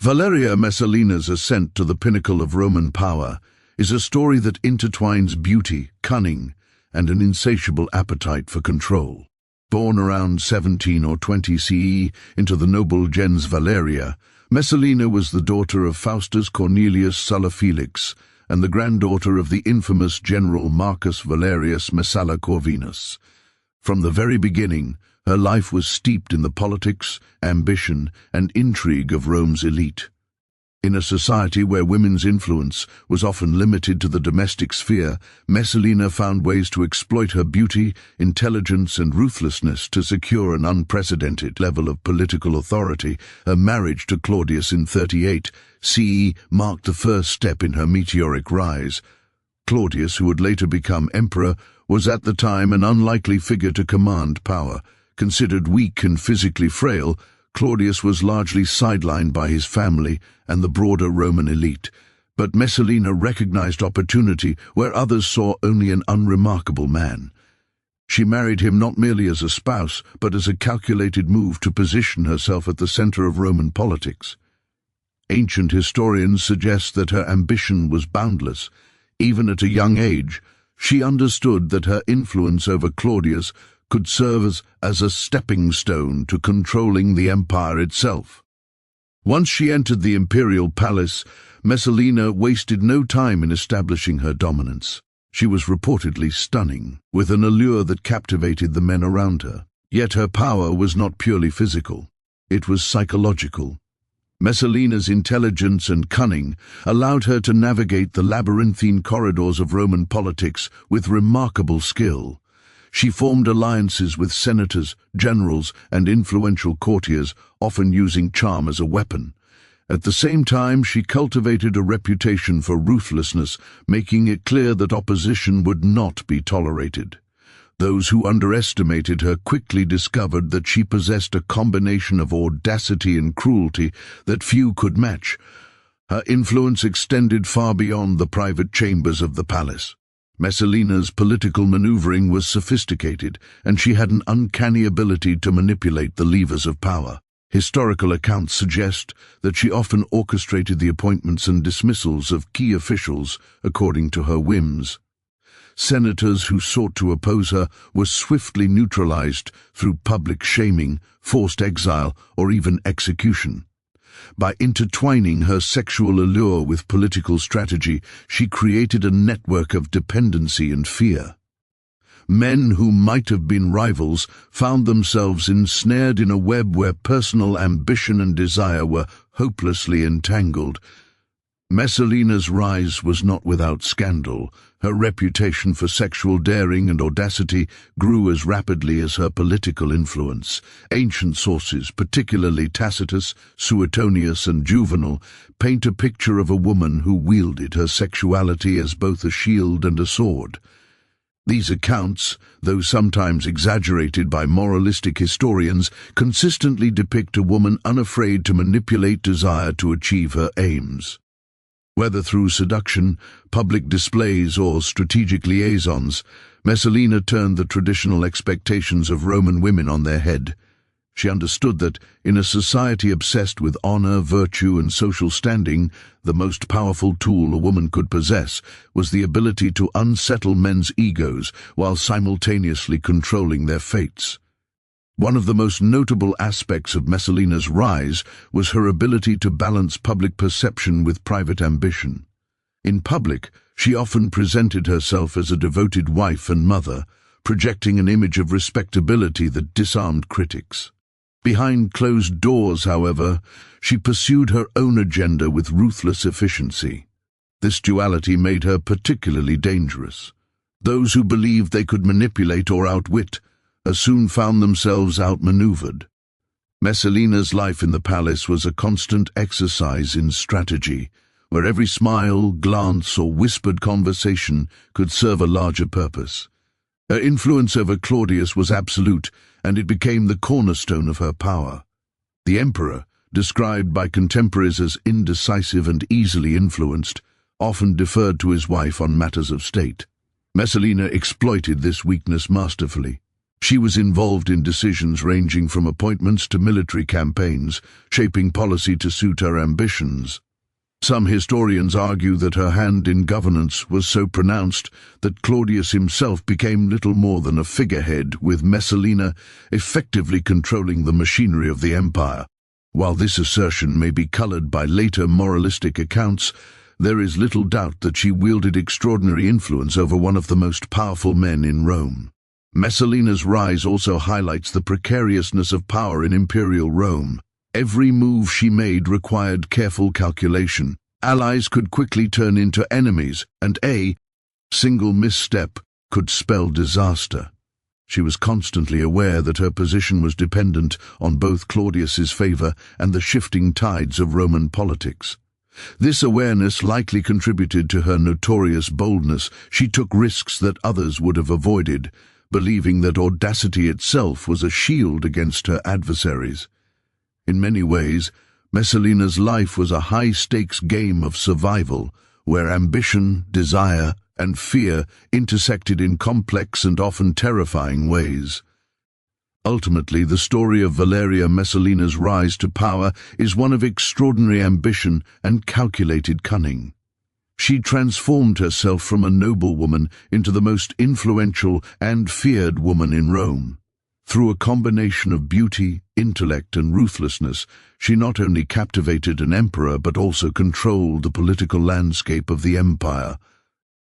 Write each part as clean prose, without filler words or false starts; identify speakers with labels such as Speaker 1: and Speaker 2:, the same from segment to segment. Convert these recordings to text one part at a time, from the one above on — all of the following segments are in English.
Speaker 1: Valeria Messalina's ascent to the pinnacle of Roman power is a story that intertwines beauty, cunning, and an insatiable appetite for control. Born around 17 or 20 CE into the noble gens Valeria, Messalina was the daughter of Faustus Cornelius Sulla Felix and the granddaughter of the infamous general Marcus Valerius Messala Corvinus. From the very beginning, her life was steeped in the politics, ambition, and intrigue of Rome's elite. In a society where women's influence was often limited to the domestic sphere, Messalina found ways to exploit her beauty, intelligence, and ruthlessness to secure an unprecedented level of political authority. Her marriage to Claudius in 38 CE marked the first step in her meteoric rise. Claudius, who would later become emperor, was at the time an unlikely figure to command power. Considered weak and physically frail, Claudius was largely sidelined by his family and the broader Roman elite, but Messalina recognized opportunity where others saw only an unremarkable man. She married him not merely as a spouse, but as a calculated move to position herself at the center of Roman politics. Ancient historians suggest that her ambition was boundless. Even at a young age, she understood that her influence over Claudius could serve as a stepping stone to controlling the empire itself. Once she entered the imperial palace, Messalina wasted no time in establishing her dominance. She was reportedly stunning, with an allure that captivated the men around her. Yet her power was not purely physical. It was psychological. Messalina's intelligence and cunning allowed her to navigate the labyrinthine corridors of Roman politics with remarkable skill. She formed alliances with senators, generals, and influential courtiers, often using charm as a weapon. At the same time, she cultivated a reputation for ruthlessness, making it clear that opposition would not be tolerated. Those who underestimated her quickly discovered that she possessed a combination of audacity and cruelty that few could match. Her influence extended far beyond the private chambers of the palace. Messalina's political maneuvering was sophisticated, and she had an uncanny ability to manipulate the levers of power. Historical accounts suggest that she often orchestrated the appointments and dismissals of key officials according to her whims. Senators who sought to oppose her were swiftly neutralized through public shaming, forced exile, or even execution. By intertwining her sexual allure with political strategy, she created a network of dependency and fear. Men who might have been rivals found themselves ensnared in a web where personal ambition and desire were hopelessly entangled. Messalina's rise was not without scandal. Her reputation for sexual daring and audacity grew as rapidly as her political influence. Ancient sources, particularly Tacitus, Suetonius, and Juvenal, paint a picture of a woman who wielded her sexuality as both a shield and a sword. These accounts, though sometimes exaggerated by moralistic historians, consistently depict a woman unafraid to manipulate desire to achieve her aims. Whether through seduction, public displays, or strategic liaisons, Messalina turned the traditional expectations of Roman women on their head. She understood that, in a society obsessed with honor, virtue, and social standing, the most powerful tool a woman could possess was the ability to unsettle men's egos while simultaneously controlling their fates. One of the most notable aspects of Messalina's rise was her ability to balance public perception with private ambition. In public, she often presented herself as a devoted wife and mother, projecting an image of respectability that disarmed critics. Behind closed doors, however, she pursued her own agenda with ruthless efficiency. This duality made her particularly dangerous. Those who believed they could manipulate or outwit soon found themselves outmaneuvered. Messalina's life in the palace was a constant exercise in strategy, where every smile, glance, or whispered conversation could serve a larger purpose. Her influence over Claudius was absolute, and it became the cornerstone of her power. The emperor, described by contemporaries as indecisive and easily influenced, often deferred to his wife on matters of state. Messalina exploited this weakness masterfully. She was involved in decisions ranging from appointments to military campaigns, shaping policy to suit her ambitions. Some historians argue that her hand in governance was so pronounced that Claudius himself became little more than a figurehead, with Messalina effectively controlling the machinery of the empire. While this assertion may be colored by later moralistic accounts, there is little doubt that she wielded extraordinary influence over one of the most powerful men in Rome. Messalina's rise also highlights the precariousness of power in imperial Rome. Every move she made required careful calculation. Allies could quickly turn into enemies, and a single misstep could spell disaster. She was constantly aware that her position was dependent on both Claudius's favor and the shifting tides of Roman politics. This awareness likely contributed to her notorious boldness. She took risks that others would have avoided, believing that audacity itself was a shield against her adversaries. In many ways, Messalina's life was a high-stakes game of survival, where ambition, desire, and fear intersected in complex and often terrifying ways. Ultimately, the story of Valeria Messalina's rise to power is one of extraordinary ambition and calculated cunning. She transformed herself from a noblewoman into the most influential and feared woman in Rome. Through a combination of beauty, intellect, and ruthlessness, she not only captivated an emperor but also controlled the political landscape of the empire.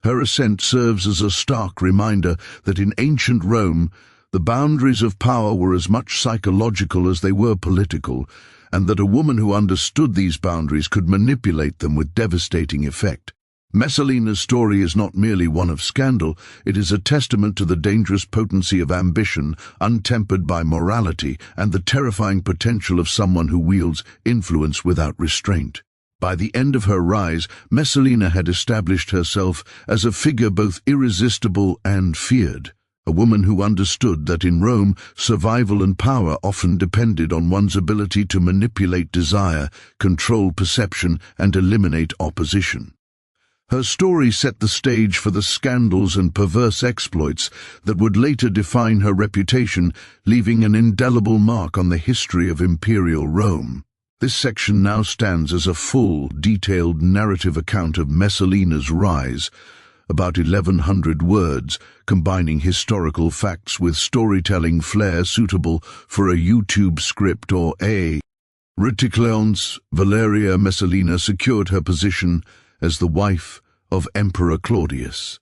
Speaker 1: Her ascent serves as a stark reminder that in ancient Rome, the boundaries of power were as much psychological as they were political, and that a woman who understood these boundaries could manipulate them with devastating effect. Messalina's story is not merely one of scandal, it is a testament to the dangerous potency of ambition, untempered by morality, and the terrifying potential of someone who wields influence without restraint. By the end of her rise, Messalina had established herself as a figure both irresistible and feared. A woman who understood that in Rome, survival and power often depended on one's ability to manipulate desire, control perception, and eliminate opposition. Her story set the stage for the scandals and perverse exploits that would later define her reputation, leaving an indelible mark on the history of imperial Rome. This section now stands as a full, detailed narrative account of Messalina's rise, about 1,100 words, combining historical facts with storytelling flair suitable for a YouTube script or a ridiculous. Valeria Messalina secured her position as the wife of Emperor Claudius.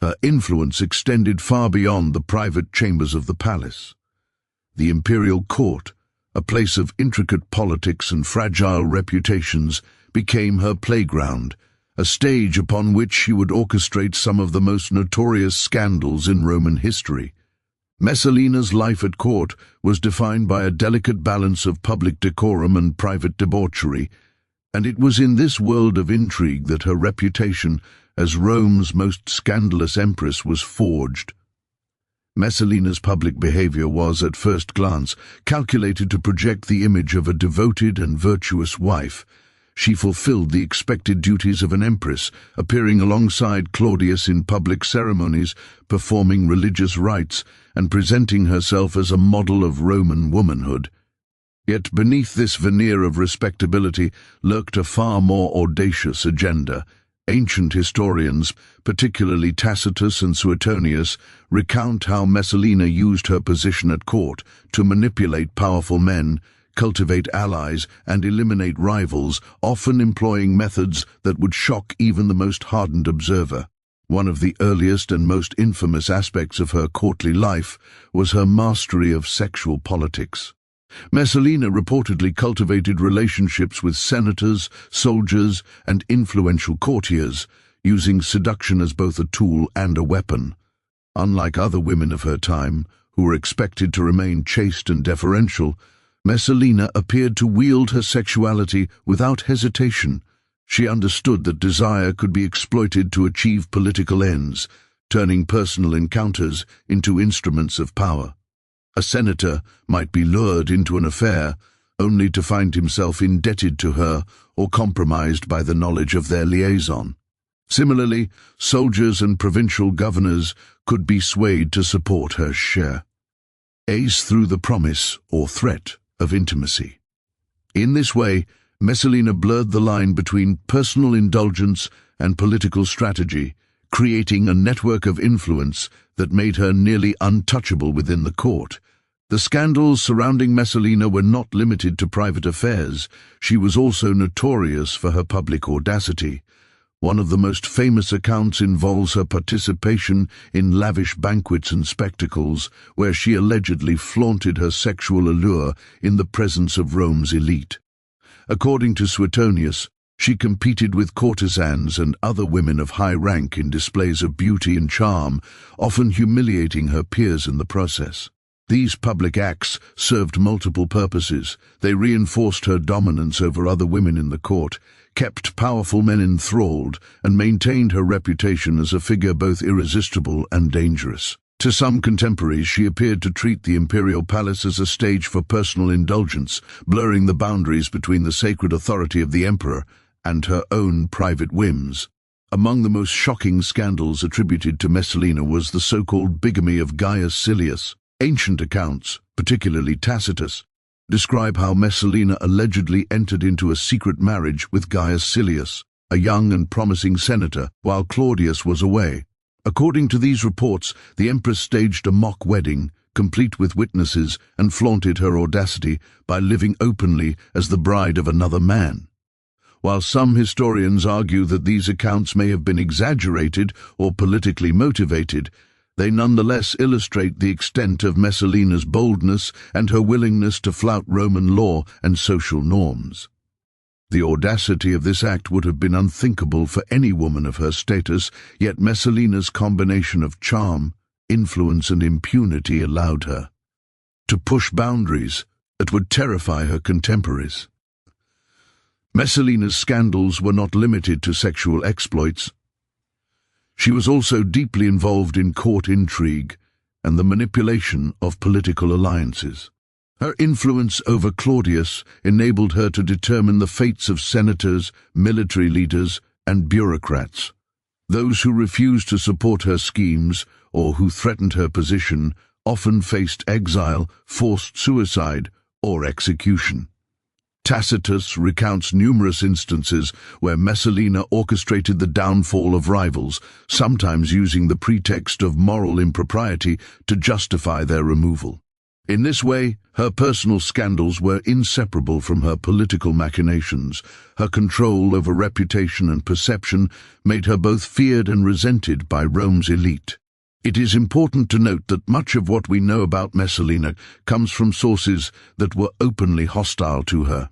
Speaker 1: Her influence extended far beyond the private chambers of the palace. The imperial court, a place of intricate politics and fragile reputations, became her playground, a stage upon which she would orchestrate some of the most notorious scandals in Roman history. Messalina's life at court was defined by a delicate balance of public decorum and private debauchery, and it was in this world of intrigue that her reputation as Rome's most scandalous empress was forged. Messalina's public behavior was, at first glance, calculated to project the image of a devoted and virtuous wife. She fulfilled the expected duties of an empress, appearing alongside Claudius in public ceremonies, performing religious rites, and presenting herself as a model of Roman womanhood. Yet beneath this veneer of respectability lurked a far more audacious agenda. Ancient historians, particularly Tacitus and Suetonius, recount how Messalina used her position at court to manipulate powerful men, cultivate allies, and eliminate rivals, often employing methods that would shock even the most hardened observer. One of the earliest and most infamous aspects of her courtly life was her mastery of sexual politics. Messalina reportedly cultivated relationships with senators, soldiers, and influential courtiers, using seduction as both a tool and a weapon. Unlike other women of her time, who were expected to remain chaste and deferential, Messalina appeared to wield her sexuality without hesitation. She understood that desire could be exploited to achieve political ends, turning personal encounters into instruments of power. A senator might be lured into an affair, only to find himself indebted to her or compromised by the knowledge of their liaison. Similarly, soldiers and provincial governors could be swayed to support her share. through the promise or threat of intimacy. In this way, Messalina blurred the line between personal indulgence and political strategy, creating a network of influence that made her nearly untouchable within the court. The scandals surrounding Messalina were not limited to private affairs. She was also notorious for her public audacity. One of the most famous accounts involves her participation in lavish banquets and spectacles, where she allegedly flaunted her sexual allure in the presence of Rome's elite. According to Suetonius, she competed with courtesans and other women of high rank in displays of beauty and charm, often humiliating her peers in the process. These public acts served multiple purposes. They reinforced her dominance over other women in the court, kept powerful men enthralled, and maintained her reputation as a figure both irresistible and dangerous. To some contemporaries, she appeared to treat the imperial palace as a stage for personal indulgence, blurring the boundaries between the sacred authority of the emperor and her own private whims. Among the most shocking scandals attributed to Messalina was the so-called bigamy of Gaius Silius. Ancient accounts, particularly Tacitus, describe how Messalina allegedly entered into a secret marriage with Gaius Silius, a young and promising senator, while Claudius was away. According to these reports, the Empress staged a mock wedding, complete with witnesses, and flaunted her audacity by living openly as the bride of another man. While some historians argue that these accounts may have been exaggerated or politically motivated, they nonetheless illustrate the extent of Messalina's boldness and her willingness to flout Roman law and social norms. The audacity of this act would have been unthinkable for any woman of her status, yet Messalina's combination of charm, influence, and impunity allowed her to push boundaries that would terrify her contemporaries. Messalina's scandals were not limited to sexual exploits. She was also deeply involved in court intrigue and the manipulation of political alliances. Her influence over Claudius enabled her to determine the fates of senators, military leaders, and bureaucrats. Those who refused to support her schemes or who threatened her position often faced exile, forced suicide, or execution. Tacitus recounts numerous instances where Messalina orchestrated the downfall of rivals, sometimes using the pretext of moral impropriety to justify their removal. In this way, her personal scandals were inseparable from her political machinations. Her control over reputation and perception made her both feared and resented by Rome's elite. It is important to note that much of what we know about Messalina comes from sources that were openly hostile to her.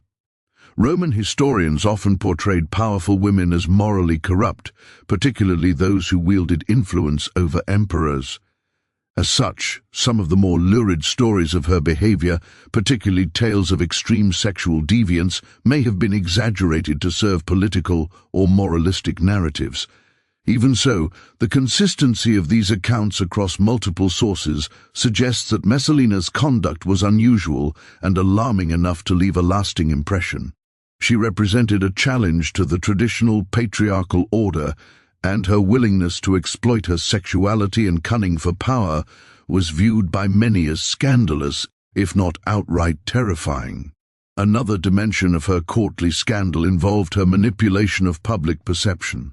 Speaker 1: Roman historians often portrayed powerful women as morally corrupt, particularly those who wielded influence over emperors. As such, some of the more lurid stories of her behavior, particularly tales of extreme sexual deviance, may have been exaggerated to serve political or moralistic narratives. Even so, the consistency of these accounts across multiple sources suggests that Messalina's conduct was unusual and alarming enough to leave a lasting impression. She represented a challenge to the traditional patriarchal order, and her willingness to exploit her sexuality and cunning for power was viewed by many as scandalous, if not outright terrifying. Another dimension of her courtly scandal involved her manipulation of public perception.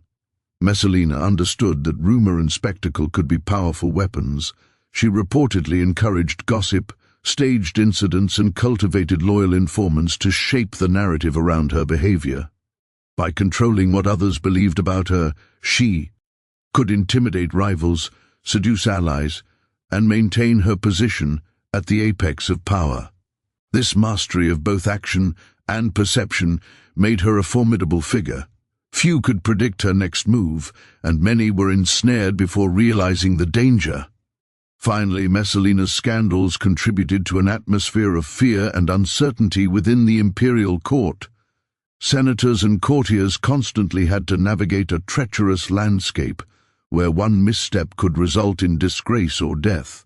Speaker 1: Messalina understood that rumor and spectacle could be powerful weapons. She reportedly encouraged gossip, staged incidents, and cultivated loyal informants to shape the narrative around her behavior. By controlling what others believed about her, she could intimidate rivals, seduce allies, and maintain her position at the apex of power. This mastery of both action and perception made her a formidable figure. Few could predict her next move, and many were ensnared before realizing the danger. Finally, Messalina's scandals contributed to an atmosphere of fear and uncertainty within the imperial court. Senators and courtiers constantly had to navigate a treacherous landscape, where one misstep could result in disgrace or death.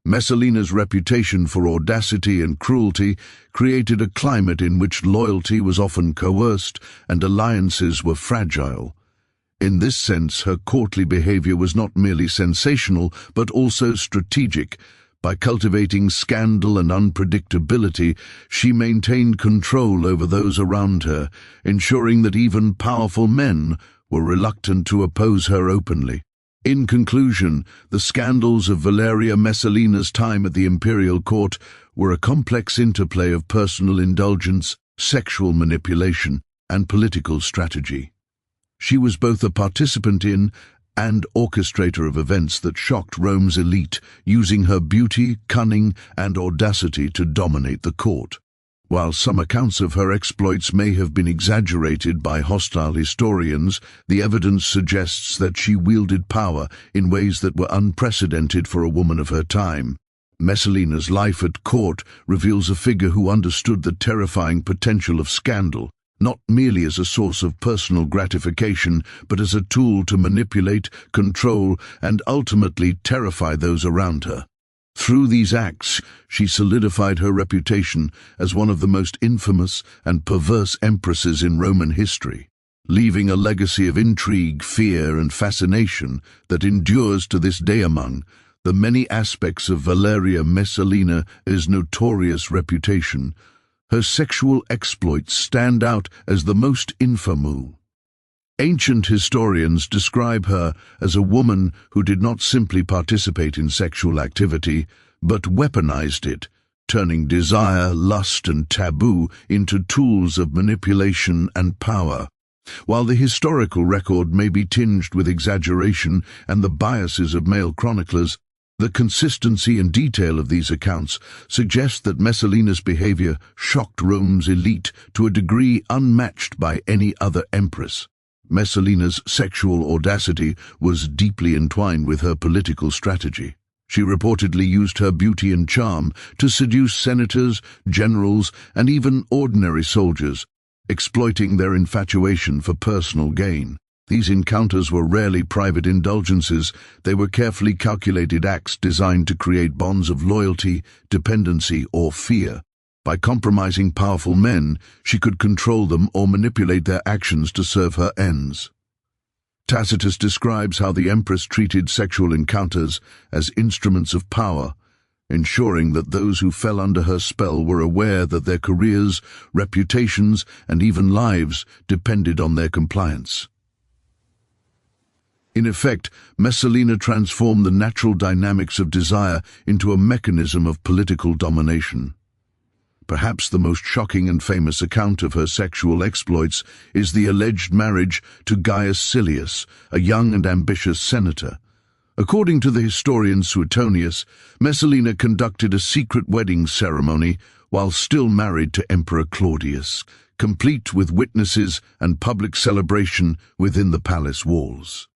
Speaker 1: Messalina's reputation for audacity and cruelty created a climate in which loyalty was often coerced and alliances were fragile. In this sense, her courtly behavior was not merely sensational, but also strategic, By cultivating scandal and unpredictability, she maintained control over those around her, ensuring that even powerful men were reluctant to oppose her openly. In conclusion, the scandals of Valeria Messalina's time at the imperial court were a complex interplay of personal indulgence, sexual manipulation, and political strategy. She was both a participant in and orchestrator of events that shocked Rome's elite, using her beauty, cunning, and audacity to dominate the court. While some accounts of her exploits may have been exaggerated by hostile historians, the evidence suggests that she wielded power in ways that were unprecedented for a woman of her time. Messalina's life at court reveals a figure who understood the terrifying potential of scandal, not merely as a source of personal gratification, but as a tool to manipulate, control, and ultimately terrify those around her. Through these acts, she solidified her reputation as one of the most infamous and perverse empresses in Roman history, leaving a legacy of intrigue, fear, and fascination that endures to this day. Among the many aspects of Valeria Messalina's notorious reputation, her sexual exploits stand out as the most infamous. Ancient historians describe her as a woman who did not simply participate in sexual activity, but weaponized it, turning desire, lust, and taboo into tools of manipulation and power. While the historical record may be tinged with exaggeration and the biases of male chroniclers, the consistency and detail of these accounts suggest that Messalina's behavior shocked Rome's elite to a degree unmatched by any other empress. Messalina's sexual audacity was deeply entwined with her political strategy. She reportedly used her beauty and charm to seduce senators, generals, and even ordinary soldiers, exploiting their infatuation for personal gain. These encounters were rarely private indulgences. They were carefully calculated acts designed to create bonds of loyalty, dependency, or fear. By compromising powerful men, she could control them or manipulate their actions to serve her ends. Tacitus describes how the empress treated sexual encounters as instruments of power, ensuring that those who fell under her spell were aware that their careers, reputations, and even lives depended on their compliance. In effect, Messalina transformed the natural dynamics of desire into a mechanism of political domination. Perhaps the most shocking and famous account of her sexual exploits is the alleged marriage to Gaius Silius, a young and ambitious senator. According to the historian Suetonius, Messalina conducted a secret wedding ceremony while still married to Emperor Claudius, complete with witnesses and public celebration within the palace walls.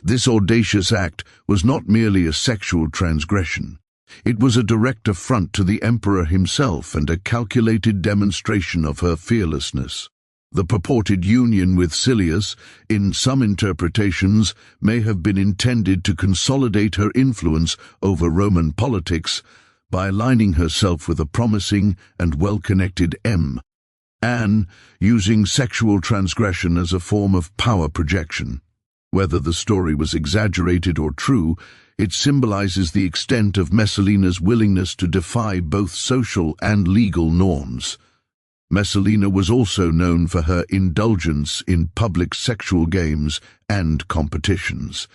Speaker 1: This audacious act was not merely a sexual transgression. It was a direct affront to the emperor himself and a calculated demonstration of her fearlessness. The purported union with Silius, in some interpretations, may have been intended to consolidate her influence over Roman politics by aligning herself with a promising and well-connected Anne, using sexual transgression as a form of power projection. Whether the story was exaggerated or true, it symbolizes the extent of Messalina's willingness to defy both social and legal norms. Messalina was also known for her indulgence in public sexual games and competitions.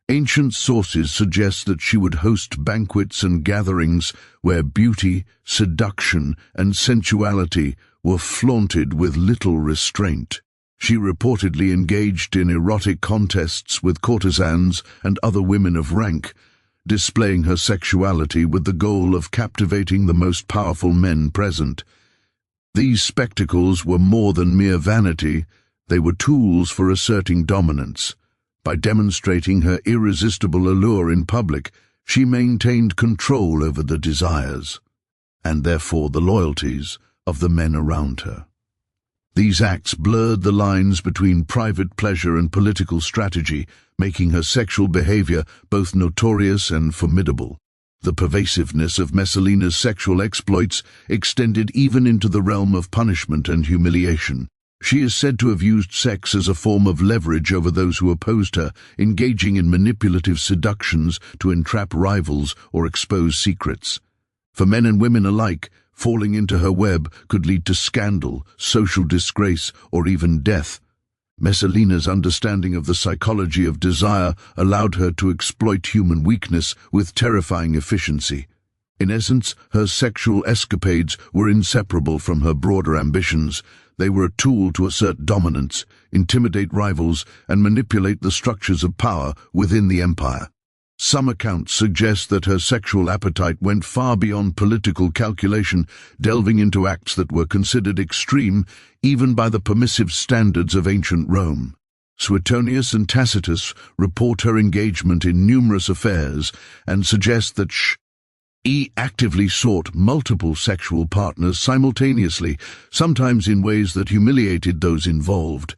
Speaker 1: Ancient sources suggest that she would host banquets and gatherings where beauty, seduction, and sensuality were flaunted with little restraint. She reportedly engaged in erotic contests with courtesans and other women of rank, displaying her sexuality with the goal of captivating the most powerful men present. These spectacles were more than mere vanity, they were tools for asserting dominance. By demonstrating her irresistible allure in public, she maintained control over the desires, and therefore the loyalties, of the men around her. These acts blurred the lines between private pleasure and political strategy, making her sexual behavior both notorious and formidable. The pervasiveness of Messalina's sexual exploits extended even into the realm of punishment and humiliation. She is said to have used sex as a form of leverage over those who opposed her, engaging in manipulative seductions to entrap rivals or expose secrets. For men and women alike, falling into her web could lead to scandal, social disgrace, or even death. Messalina's understanding of the psychology of desire allowed her to exploit human weakness with terrifying efficiency. In essence, her sexual escapades were inseparable from her broader ambitions. They were a tool to assert dominance, intimidate rivals, and manipulate the structures of power within the empire. Some accounts suggest that her sexual appetite went far beyond political calculation, delving into acts that were considered extreme even by the permissive standards of ancient Rome. Suetonius and Tacitus report her engagement in numerous affairs and suggest that she actively sought multiple sexual partners simultaneously, sometimes in ways that humiliated those involved.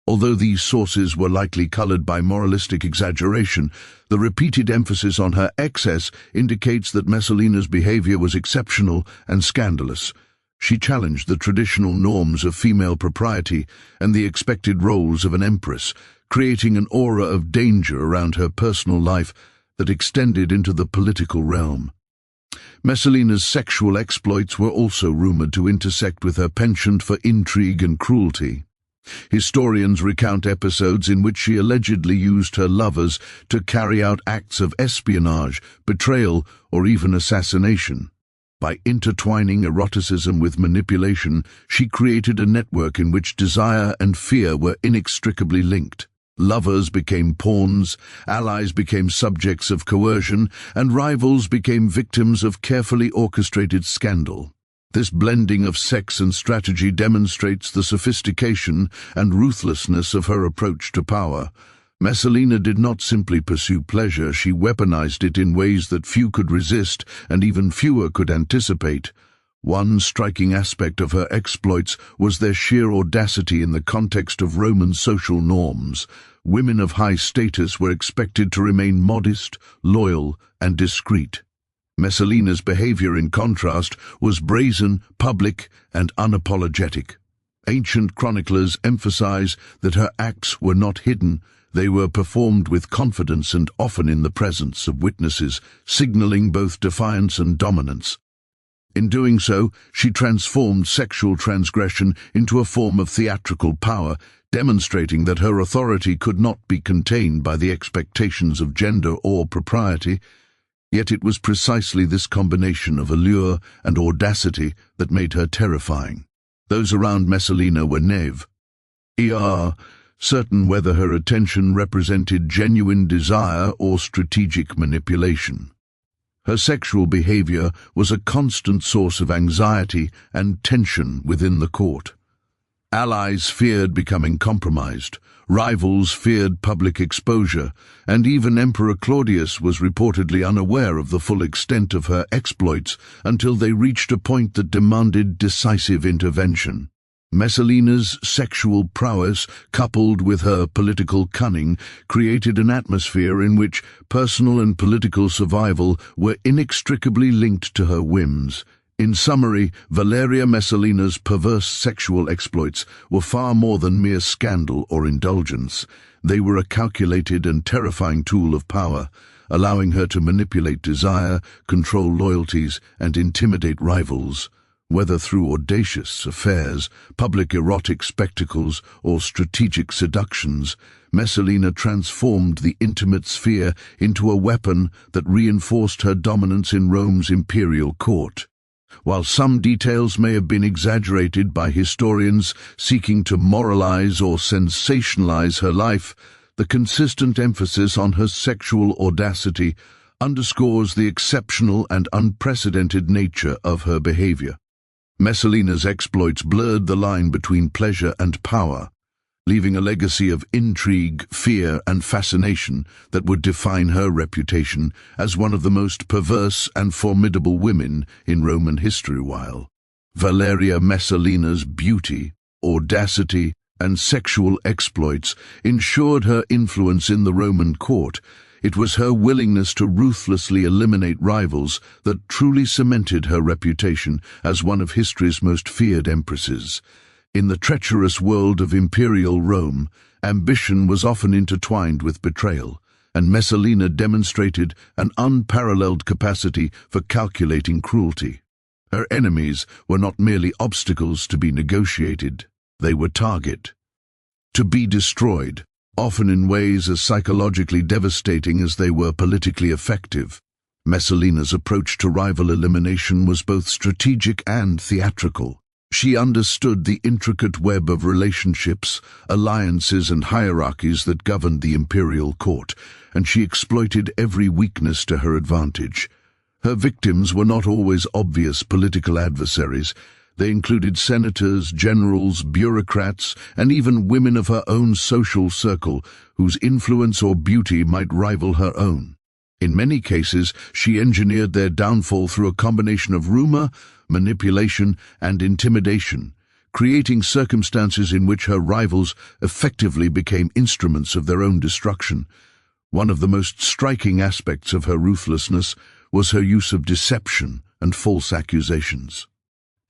Speaker 1: Although these sources were likely colored by moralistic exaggeration, the repeated emphasis on her excess indicates that Messalina's behavior was exceptional and scandalous. She challenged the traditional norms of female propriety and the expected roles of an empress, creating an aura of danger around her personal life that extended into the political realm. Messalina's sexual exploits were also rumored to intersect with her penchant for intrigue and cruelty. Historians recount episodes in which she allegedly used her lovers to carry out acts of espionage, betrayal, or even assassination. By intertwining eroticism with manipulation, she created a network in which desire and fear were inextricably linked. Lovers became pawns, allies became subjects of coercion, and rivals became victims of carefully orchestrated scandal. This blending of sex and strategy demonstrates the sophistication and ruthlessness of her approach to power. Messalina did not simply pursue pleasure, she weaponized it in ways that few could resist and even fewer could anticipate. One striking aspect of her exploits was their sheer audacity in the context of Roman social norms. Women of high status were expected to remain modest, loyal, and discreet. Messalina's behavior, in contrast, was brazen, public, and unapologetic. Ancient chroniclers emphasize that her acts were not hidden. They were performed with confidence and often in the presence of witnesses, signaling both defiance and dominance. In doing so, she transformed sexual transgression into a form of theatrical power, demonstrating that her authority could not be contained by the expectations of gender or propriety. Yet it was precisely this combination of allure and audacity that made her terrifying. Those around Messalina were certain whether her attention represented genuine desire or strategic manipulation. Her sexual behavior was a constant source of anxiety and tension within the court. Allies feared becoming compromised, rivals feared public exposure, and even Emperor Claudius was reportedly unaware of the full extent of her exploits until they reached a point that demanded decisive intervention. Messalina's sexual prowess, coupled with her political cunning, created an atmosphere in which personal and political survival were inextricably linked to her whims. In summary, Valeria Messalina's perverse sexual exploits were far more than mere scandal or indulgence. They were a calculated and terrifying tool of power, allowing her to manipulate desire, control loyalties, and intimidate rivals. Whether through audacious affairs, public erotic spectacles, or strategic seductions, Messalina transformed the intimate sphere into a weapon that reinforced her dominance in Rome's imperial court. While some details may have been exaggerated by historians seeking to moralize or sensationalize her life, the consistent emphasis on her sexual audacity underscores the exceptional and unprecedented nature of her behavior. Messalina's exploits blurred the line between pleasure and power, leaving a legacy of intrigue, fear, and fascination that would define her reputation as one of the most perverse and formidable women in Roman history. While Valeria Messalina's beauty, audacity, and sexual exploits ensured her influence in the Roman court, it was her willingness to ruthlessly eliminate rivals that truly cemented her reputation as one of history's most feared empresses. In the treacherous world of imperial Rome, ambition was often intertwined with betrayal, and Messalina demonstrated an unparalleled capacity for calculating cruelty. Her enemies were not merely obstacles to be negotiated, they were to be destroyed, often in ways as psychologically devastating as they were politically effective. Messalina's approach to rival elimination was both strategic and theatrical. She understood the intricate web of relationships, alliances and hierarchies that governed the imperial court, and she exploited every weakness to her advantage. Her victims were not always obvious political adversaries. They included senators, generals, bureaucrats, and even women of her own social circle whose influence or beauty might rival her own. In many cases, she engineered their downfall through a combination of rumor, manipulation, and intimidation, creating circumstances in which her rivals effectively became instruments of their own destruction. One of the most striking aspects of her ruthlessness was her use of deception and false accusations.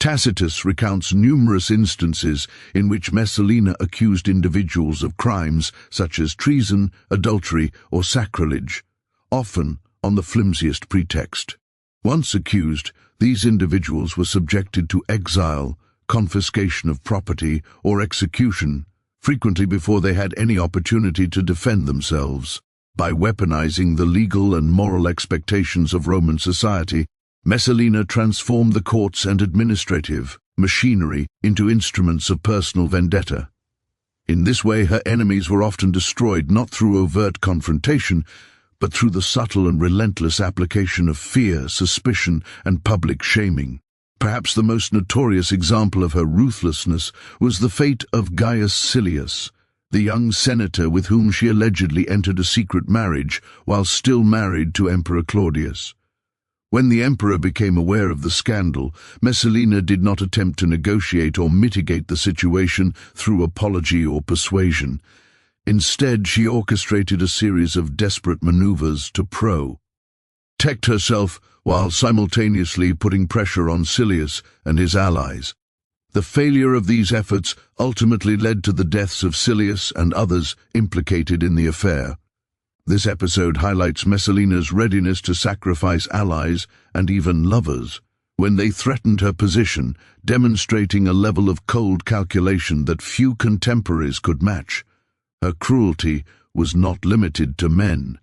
Speaker 1: Tacitus recounts numerous instances in which Messalina accused individuals of crimes such as treason, adultery, or sacrilege, often on the flimsiest pretext. Once accused, these individuals were subjected to exile, confiscation of property, or execution, frequently before they had any opportunity to defend themselves. By weaponizing the legal and moral expectations of Roman society, Messalina transformed the courts and administrative machinery into instruments of personal vendetta. In this way, her enemies were often destroyed not through overt confrontation, but through the subtle and relentless application of fear, suspicion, and public shaming. Perhaps the most notorious example of her ruthlessness was the fate of Gaius Silius, the young senator with whom she allegedly entered a secret marriage while still married to Emperor Claudius. When the emperor became aware of the scandal, Messalina did not attempt to negotiate or mitigate the situation through apology or persuasion. Instead, she orchestrated a series of desperate maneuvers to protect herself while simultaneously putting pressure on Silius and his allies. The failure of these efforts ultimately led to the deaths of Silius and others implicated in the affair. This episode highlights Messalina's readiness to sacrifice allies and even lovers when they threatened her position, demonstrating a level of cold calculation that few contemporaries could match. Her cruelty was not limited to men.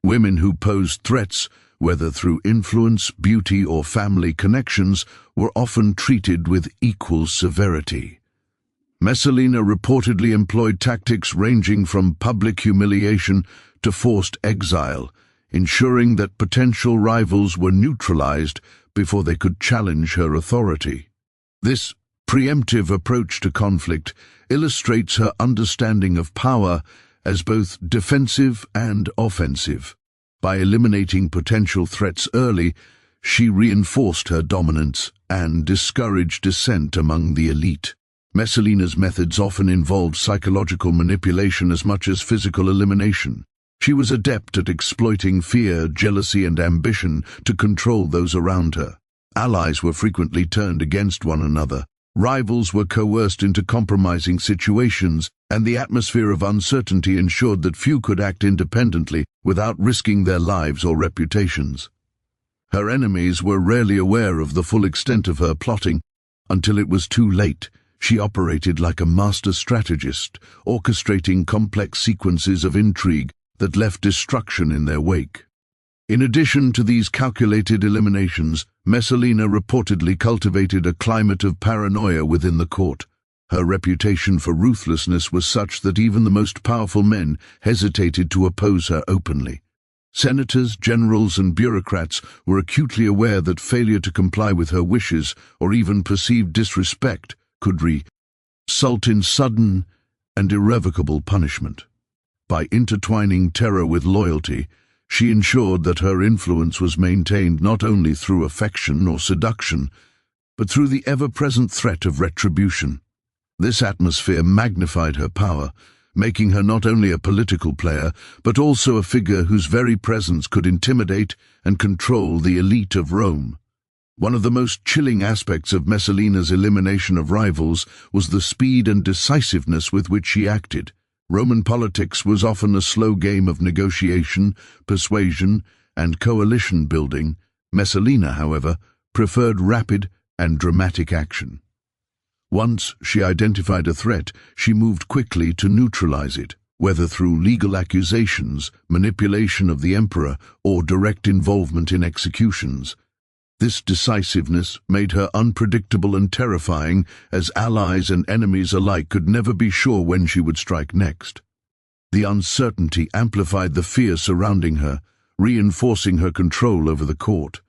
Speaker 1: Women who posed threats, whether through influence, beauty, or family connections, were often treated with equal severity. Messalina reportedly employed tactics ranging from public humiliation to forced exile, ensuring that potential rivals were neutralized before they could challenge her authority. This preemptive approach to conflict illustrates her understanding of power as both defensive and offensive. By eliminating potential threats early, she reinforced her dominance and discouraged dissent among the elite. Messalina's methods often involved psychological manipulation as much as physical elimination. She was adept at exploiting fear, jealousy, and ambition to control those around her. Allies were frequently turned against one another. Rivals were coerced into compromising situations, and the atmosphere of uncertainty ensured that few could act independently without risking their lives or reputations. Her enemies were rarely aware of the full extent of her plotting. Until it was too late, she operated like a master strategist, orchestrating complex sequences of intrigue that left destruction in their wake. In addition to these calculated eliminations, Messalina reportedly cultivated a climate of paranoia within the court. Her reputation for ruthlessness was such that even the most powerful men hesitated to oppose her openly. Senators, generals, and bureaucrats were acutely aware that failure to comply with her wishes, or even perceived disrespect, could result in sudden and irrevocable punishment. By intertwining terror with loyalty, she ensured that her influence was maintained not only through affection or seduction, but through the ever-present threat of retribution. This atmosphere magnified her power, making her not only a political player, but also a figure whose very presence could intimidate and control the elite of Rome. One of the most chilling aspects of Messalina's elimination of rivals was the speed and decisiveness with which she acted. Roman politics was often a slow game of negotiation, persuasion, and coalition building. Messalina, however, preferred rapid and dramatic action. Once she identified a threat, she moved quickly to neutralize it, whether through legal accusations, manipulation of the emperor, or direct involvement in executions. This decisiveness made her unpredictable and terrifying, as allies and enemies alike could never be sure when she would strike next. The uncertainty amplified the fear surrounding her, reinforcing her control over the court.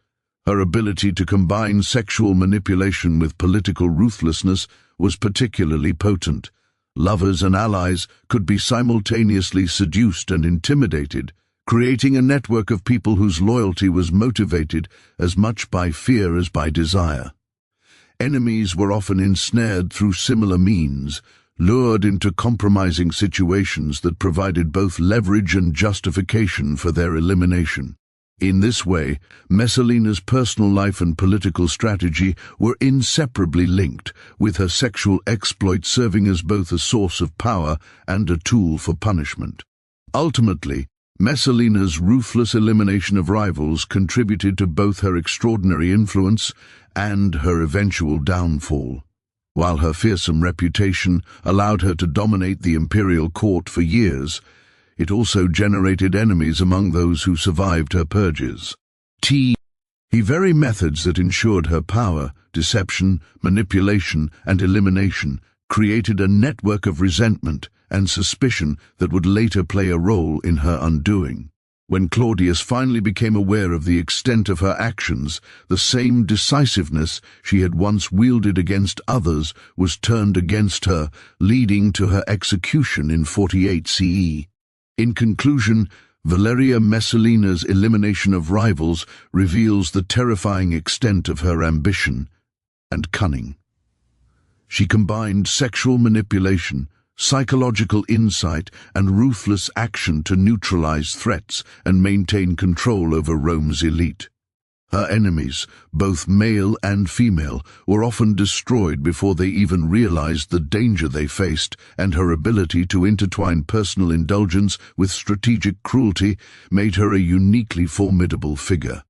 Speaker 1: Her ability to combine sexual manipulation with political ruthlessness was particularly potent. Lovers and allies could be simultaneously seduced and intimidated, creating a network of people whose loyalty was motivated as much by fear as by desire. Enemies were often ensnared through similar means, lured into compromising situations that provided both leverage and justification for their elimination. In this way, Messalina's personal life and political strategy were inseparably linked, with her sexual exploit serving as both a source of power and a tool for punishment. Ultimately, Messalina's ruthless elimination of rivals contributed to both her extraordinary influence and her eventual downfall. While her fearsome reputation allowed her to dominate the imperial court for years, it also generated enemies among those who survived her purges. The very methods that ensured her power, deception, manipulation, and elimination created a network of resentment and suspicion that would later play a role in her undoing. When Claudius finally became aware of the extent of her actions, the same decisiveness she had once wielded against others was turned against her, leading to her execution in 48 CE. In conclusion, Valeria Messalina's elimination of rivals reveals the terrifying extent of her ambition and cunning. She combined sexual manipulation, psychological insight, and ruthless action to neutralize threats and maintain control over Rome's elite. Her enemies, both male and female, were often destroyed before they even realized the danger they faced, and her ability to intertwine personal indulgence with strategic cruelty made her a uniquely formidable figure.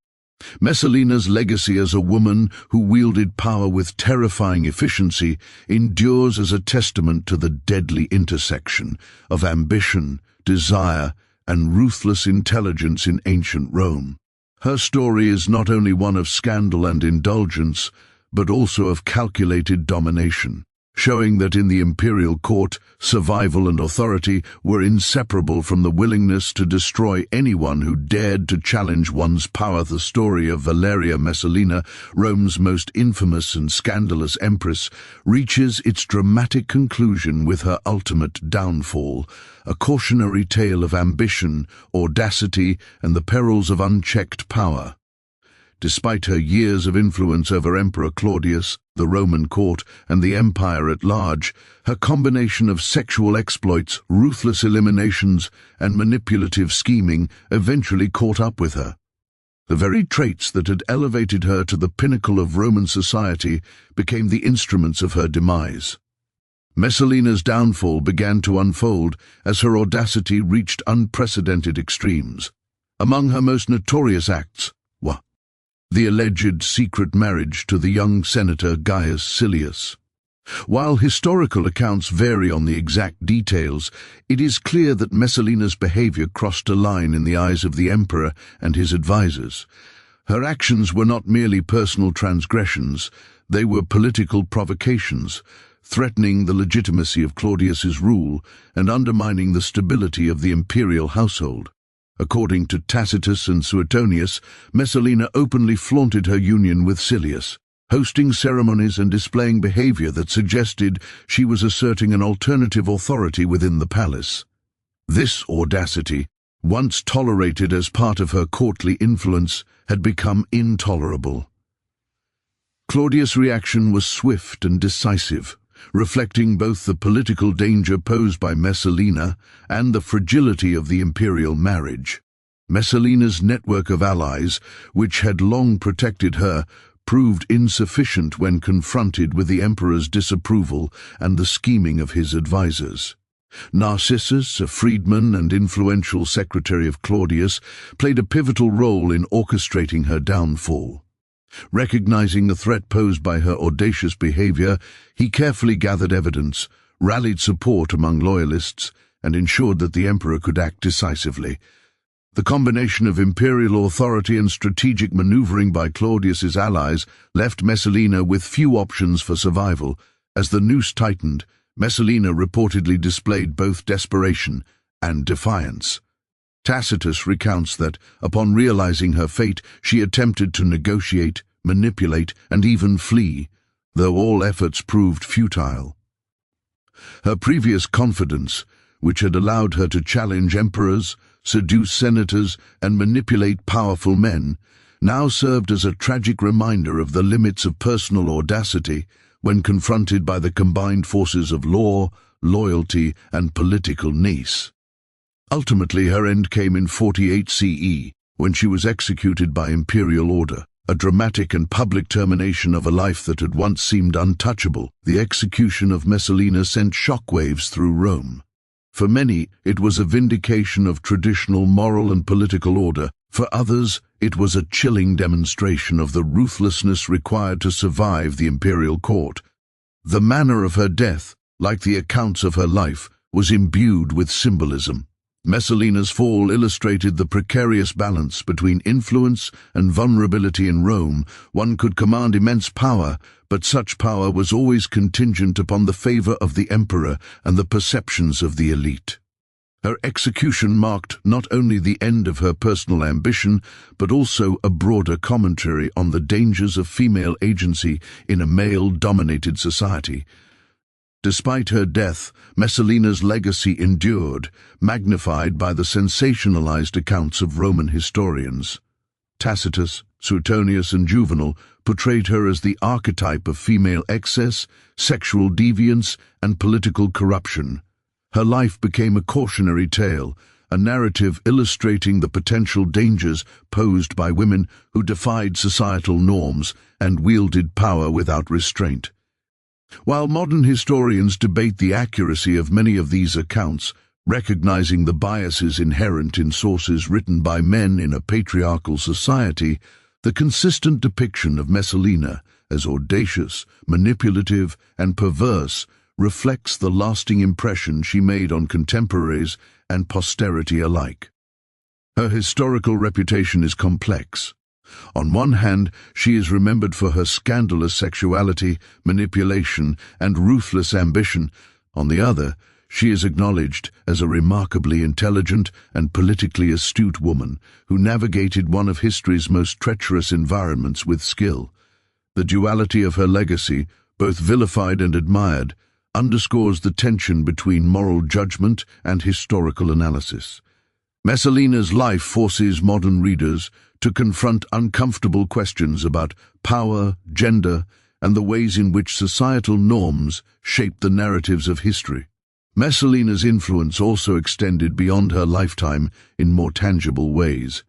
Speaker 1: Messalina's legacy as a woman who wielded power with terrifying efficiency endures as a testament to the deadly intersection of ambition, desire, and ruthless intelligence in ancient Rome. Her story is not only one of scandal and indulgence, but also of calculated domination, showing that in the imperial court, survival and authority were inseparable from the willingness to destroy anyone who dared to challenge one's power. The story of Valeria Messalina, Rome's most infamous and scandalous empress, reaches its dramatic conclusion with her ultimate downfall, a cautionary tale of ambition, audacity, and the perils of unchecked power. Despite her years of influence over Emperor Claudius, the Roman court, and the empire at large, her combination of sexual exploits, ruthless eliminations, and manipulative scheming eventually caught up with her. The very traits that had elevated her to the pinnacle of Roman society became the instruments of her demise. Messalina's downfall began to unfold as her audacity reached unprecedented extremes. Among her most notorious acts were the alleged secret marriage to the young senator Gaius Silius. While historical accounts vary on the exact details, it is clear that Messalina's behavior crossed a line in the eyes of the emperor and his advisors. Her actions were not merely personal transgressions, they were political provocations, threatening the legitimacy of Claudius's rule and undermining the stability of the imperial household. According to Tacitus and Suetonius, Messalina openly flaunted her union with Silius, hosting ceremonies and displaying behavior that suggested she was asserting an alternative authority within the palace. This audacity, once tolerated as part of her courtly influence, had become intolerable. Claudius' reaction was swift and decisive, reflecting both the political danger posed by Messalina and the fragility of the imperial marriage. Messalina's network of allies, which had long protected her, proved insufficient when confronted with the emperor's disapproval and the scheming of his advisors. Narcissus, a freedman and influential secretary of Claudius, played a pivotal role in orchestrating her downfall. Recognizing the threat posed by her audacious behavior, he carefully gathered evidence, rallied support among loyalists, and ensured that the emperor could act decisively. The combination of imperial authority and strategic maneuvering by Claudius's allies left Messalina with few options for survival. As the noose tightened, Messalina reportedly displayed both desperation and defiance. Tacitus recounts that, upon realizing her fate, she attempted to negotiate, manipulate, and even flee, though all efforts proved futile. Her previous confidence, which had allowed her to challenge emperors, seduce senators, and manipulate powerful men, now served as a tragic reminder of the limits of personal audacity when confronted by the combined forces of law, loyalty, and political nous. Ultimately, her end came in 48 CE, when she was executed by imperial order, a dramatic and public termination of a life that had once seemed untouchable. The execution of Messalina sent shockwaves through Rome. For many, it was a vindication of traditional moral and political order. For others, it was a chilling demonstration of the ruthlessness required to survive the imperial court. The manner of her death, like the accounts of her life, was imbued with symbolism. Messalina's fall illustrated the precarious balance between influence and vulnerability in Rome. One could command immense power, but such power was always contingent upon the favor of the emperor and the perceptions of the elite. Her execution marked not only the end of her personal ambition, but also a broader commentary on the dangers of female agency in a male-dominated society. Despite her death, Messalina's legacy endured, magnified by the sensationalized accounts of Roman historians. Tacitus, Suetonius, and Juvenal portrayed her as the archetype of female excess, sexual deviance, and political corruption. Her life became a cautionary tale, a narrative illustrating the potential dangers posed by women who defied societal norms and wielded power without restraint. While modern historians debate the accuracy of many of these accounts, recognizing the biases inherent in sources written by men in a patriarchal society, the consistent depiction of Messalina as audacious, manipulative, and perverse reflects the lasting impression she made on contemporaries and posterity alike. Her historical reputation is complex. On one hand, she is remembered for her scandalous sexuality, manipulation, and ruthless ambition. On the other, she is acknowledged as a remarkably intelligent and politically astute woman who navigated one of history's most treacherous environments with skill. The duality of her legacy, both vilified and admired, underscores the tension between moral judgment and historical analysis. Messalina's life forces modern readers to confront uncomfortable questions about power, gender, and the ways in which societal norms shape the narratives of history. Messalina's influence also extended beyond her lifetime in more tangible ways.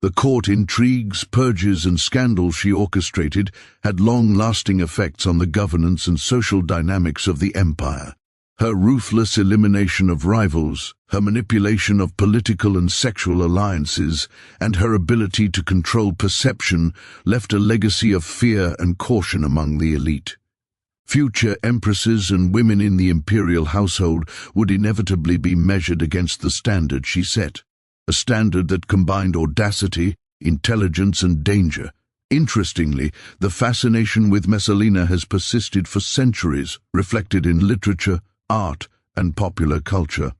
Speaker 1: The court intrigues, purges, and scandals she orchestrated had long-lasting effects on the governance and social dynamics of the empire. Her ruthless elimination of rivals, her manipulation of political and sexual alliances, and her ability to control perception left a legacy of fear and caution among the elite. Future empresses and women in the imperial household would inevitably be measured against the standard she set, a standard that combined audacity, intelligence, and danger. Interestingly, the fascination with Messalina has persisted for centuries, reflected in literature, art, and popular culture.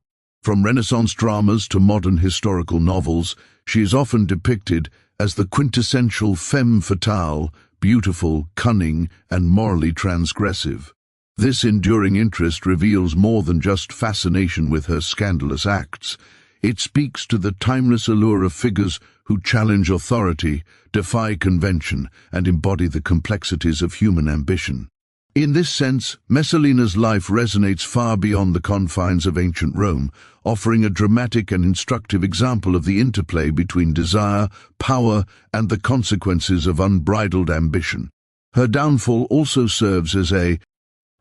Speaker 1: From Renaissance dramas to modern historical novels, she is often depicted as the quintessential femme fatale, beautiful, cunning, and morally transgressive. This enduring interest reveals more than just fascination with her scandalous acts. It speaks to the timeless allure of figures who challenge authority, defy convention, and embody the complexities of human ambition. In this sense, Messalina's life resonates far beyond the confines of ancient Rome, offering a dramatic and instructive example of the interplay between desire, power, and the consequences of unbridled ambition. Her downfall also serves as a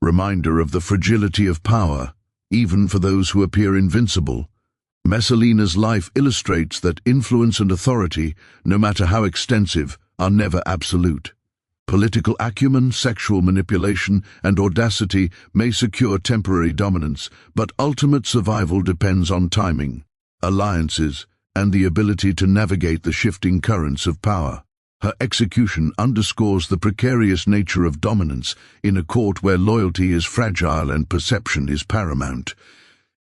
Speaker 1: reminder of the fragility of power, even for those who appear invincible. Messalina's life illustrates that influence and authority, no matter how extensive, are never absolute. Political acumen, sexual manipulation, and audacity may secure temporary dominance, but ultimate survival depends on timing, alliances, and the ability to navigate the shifting currents of power. Her execution underscores the precarious nature of dominance in a court where loyalty is fragile and perception is paramount.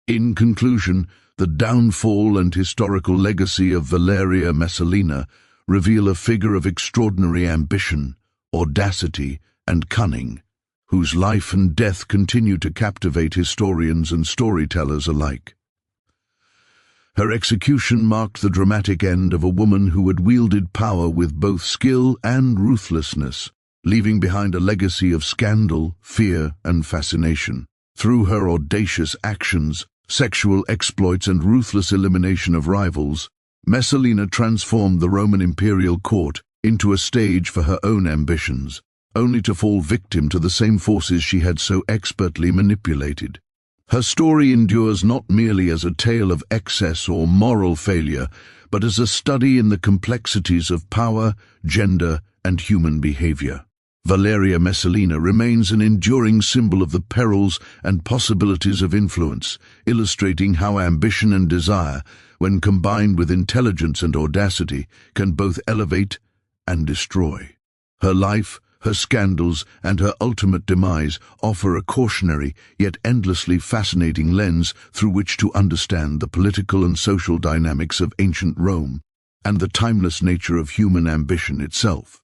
Speaker 1: In conclusion, the downfall and historical legacy of Valeria Messalina reveal a figure of extraordinary ambition, audacity, and cunning, whose life and death continue to captivate historians and storytellers alike. Her execution marked the dramatic end of a woman who had wielded power with both skill and ruthlessness, leaving behind a legacy of scandal, fear, and fascination. Through her audacious actions, sexual exploits, and ruthless elimination of rivals, Messalina transformed the Roman imperial court into a stage for her own ambitions, only to fall victim to the same forces she had so expertly manipulated. Her story endures not merely as a tale of excess or moral failure, but as a study in the complexities of power, gender, and human behavior. Valeria Messalina remains an enduring symbol of the perils and possibilities of influence, illustrating how ambition and desire, when combined with intelligence and audacity, can both elevate and destroy. Her life, her scandals, and her ultimate demise offer a cautionary yet endlessly fascinating lens through which to understand the political and social dynamics of ancient Rome and the timeless nature of human ambition itself.